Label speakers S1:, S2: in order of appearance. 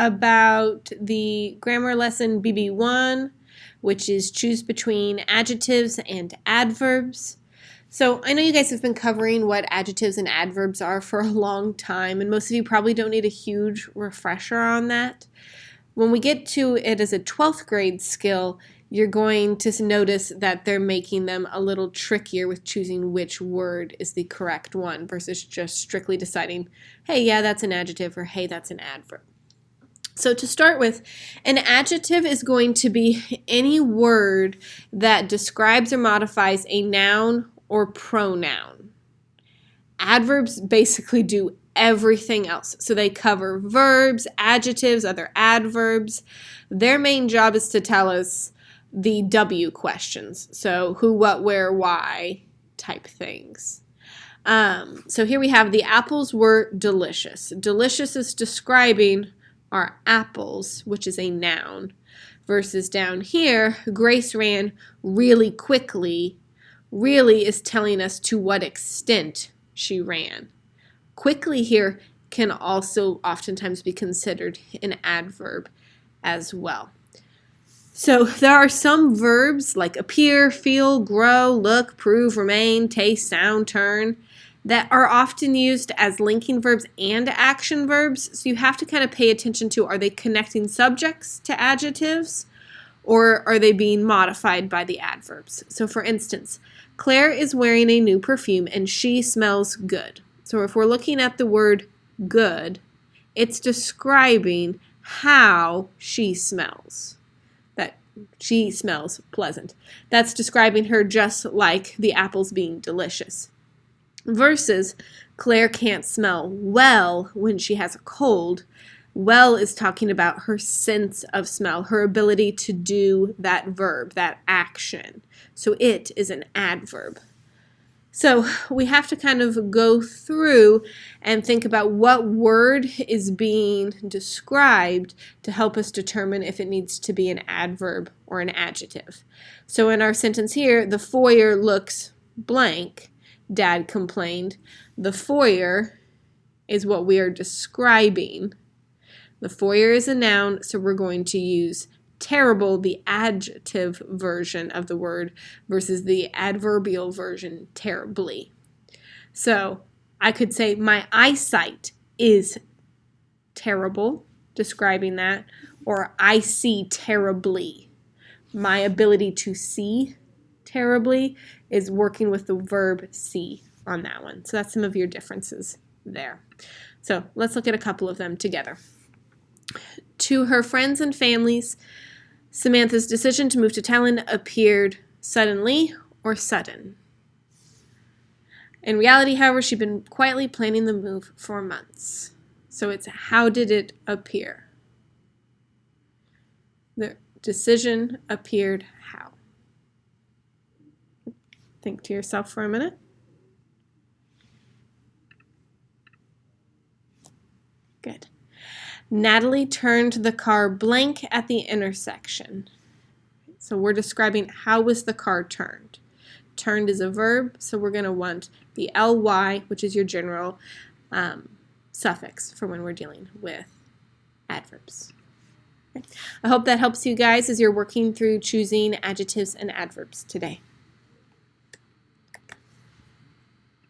S1: about the grammar lesson BB1, which is choose between adjectives and adverbs. So I know you guys have been covering what adjectives and adverbs are for a long time, and most of you probably don't need a huge refresher on that. When we get to it as a 12th grade skill, you're going to notice that they're making them a little trickier with choosing which word is the correct one versus just strictly deciding, hey, yeah, that's an adjective, or hey, that's an adverb. So to start with, an adjective is going to be any word that describes or modifies a noun or pronoun. Adverbs basically do everything else. So they cover verbs, adjectives, other adverbs. Their main job is to tell us the W questions. So who, what, where, why type things. So here we have the apples were delicious. Delicious is describing our apples, which is a noun, versus down here, Grace ran really quickly. Really is telling us to what extent she ran. Quickly here can also oftentimes be considered an adverb as well. So there are some verbs like appear, feel, grow, look, prove, remain, taste, sound, turn that are often used as linking verbs and action verbs. So you have to kind of pay attention to, are they connecting subjects to adjectives, or are they being modified by the adverbs? So for instance, Claire is wearing a new perfume and she smells good. So if we're looking at the word good, it's describing how she smells. That she smells pleasant. That's describing her just like the apples being delicious. Versus Claire can't smell well when she has a cold. Well is talking about her sense of smell, her ability to do that verb, that action. So it is an adverb. So we have to kind of go through and think about what word is being described to help us determine if it needs to be an adverb or an adjective. So in our sentence here, the foyer looks blank, Dad complained. The foyer is what we are describing. The foyer is a noun, so we're going to use terrible, the adjective version of the word, versus the adverbial version, terribly. So I could say my eyesight is terrible, describing that, or I see terribly. My ability to see terribly is working with the verb see on that one. So that's some of your differences there. So let's look at a couple of them together. To her friends and families, Samantha's decision to move to Talon appeared suddenly or sudden. In reality, however, she'd been quietly planning the move for months. So it's how did it appear? The decision appeared how? Think to yourself for a minute. Good. Natalie turned the car blank at the intersection. So we're describing how was the car turned. Turned is a verb, so we're going to want the ly, which is your general suffix for when we're dealing with adverbs. Okay. I hope that helps you guys as you're working through choosing adjectives and adverbs today.